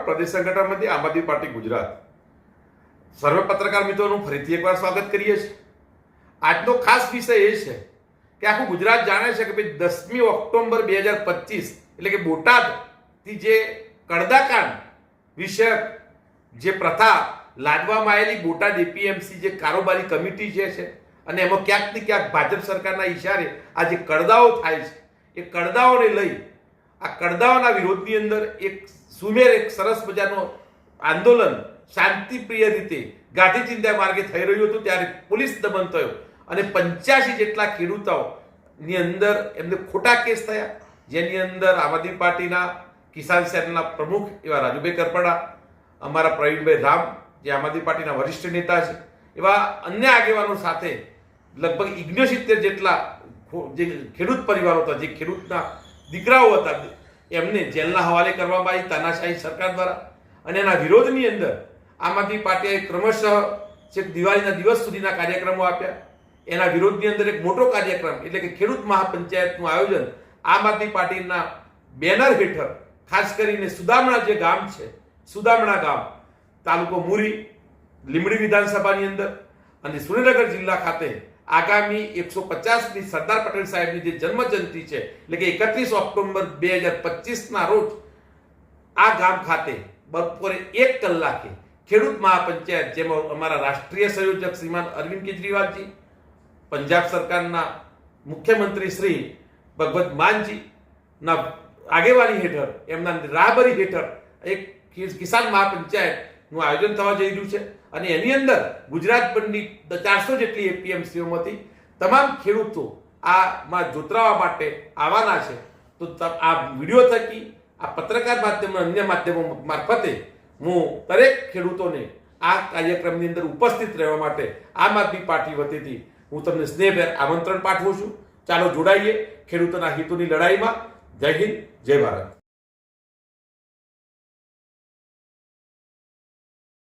નમસ્કાર. પ્રદેશ સંગઠનમાંથી આમ આદમી પાર્ટી ગુજરાત સર્વે પત્રકાર મિત્રોનું ફરીથી એકવાર સ્વાગત કરીએ છીએ. આજનો ખાસ વિષય એ છે કે આખું ગુજરાત જાણે છે કે ભાઈ 10મી ઓક્ટોબર 2025 એટલે કે બોટાદથી જે કડદાકાંડ વિષયક જે પ્રથા લાદવામાં આવેલી બોટાદ એપીએમસી જે કારોબારી કમિટી છે અને એમાં ક્યાંક ને ક્યાંક ભાજપ સરકારના ઈશારે આ જે કડદાઓ થાય છે એ કડદાઓને લઈ આ કડદાઓના વિરોધની અંદર એક સરસ મજાનો આંદોલન શાંતિપ્રિય રીતે ગાંધી ચિંધ્યા માર્ગે થઈ રહ્યું હતું ત્યારે પોલીસ દમન થયો અને 85 જેટલા ખેડૂતોની અંદર એમને ખોટા કેસ થયા, જેની અંદર આમ આદમી પાર્ટીના કિસાન સેલના પ્રમુખ એવા રાજુભાઈ કરપડા, અમારા પ્રવીણભાઈ રામ જે આમ આદમી પાર્ટીના વરિષ્ઠ નેતા છે, એવા અન્ય આગેવાનો સાથે લગભગ 69 જેટલા જે ખેડૂત પરિવારો હતા, જે ખેડૂતના દીકરાઓ હતા, એમને જેલના હવાલે કરવામાં આવી તાનાશાહી સરકાર દ્વારા. અને એના વિરોધની અંદર આમ આદમી પાર્ટીએ ક્રમશઃ છેક દિવાળીના દિવસ સુધીના કાર્યક્રમો આપ્યા. એના વિરોધની અંદર એક મોટો કાર્યક્રમ એટલે કે ખેડૂત મહાપંચાયતનું આયોજન આમ આદમી પાર્ટીના બેનર હેઠળ ખાસ કરીને સુદામણા જે ગામ છે, સુદામણા ગામ તાલુકો મુરી લીંબડી વિધાનસભાની અંદર અને સુરેન્દ્રનગર જિલ્લા ખાતે આગામી 150મી સરદાર પટેલ સાહેબની જે જન્મજયંતિ છે એટલે કે 31 ઓક્ટોબર 2025ના રોજ આ ગામ ખાતે બપોરે 1 કલાકે ખેડૂત મહાપંચાયત, જેમાં અમારા રાષ્ટ્રીય સંયોજક શ્રીમાન અરવિંદ કેજરીવાલજી, પંજાબ સરકારના મુખ્યમંત્રી શ્રી ભગવત માનજીના આગેવાની હેઠળ એમના રાહબરી હેઠળ એક કિસાન મહાપંચાયતનું આયોજન થવા જઈ રહ્યું છે. અને એની અંદર ગુજરાતભરની 400 જેટલી એપીએમસીઓમાંથી તમામ ખેડૂતો આમાં જોતરાવા માટે આવવાના છે. તો આ વિડીયો થકી આ પત્રકાર માધ્યમ અન્ય માધ્યમો મારફતે હું દરેક ખેડૂતોને આ કાર્યક્રમની અંદર ઉપસ્થિત રહેવા માટે આમ આદમી પાર્ટી વતીથી હું તમને સ્નેહભેર આમંત્રણ પાઠવું છું. ચાલો જોડાઈએ ખેડૂતોના હિતોની લડાઈમાં. જય હિન્દ, જય ભારત.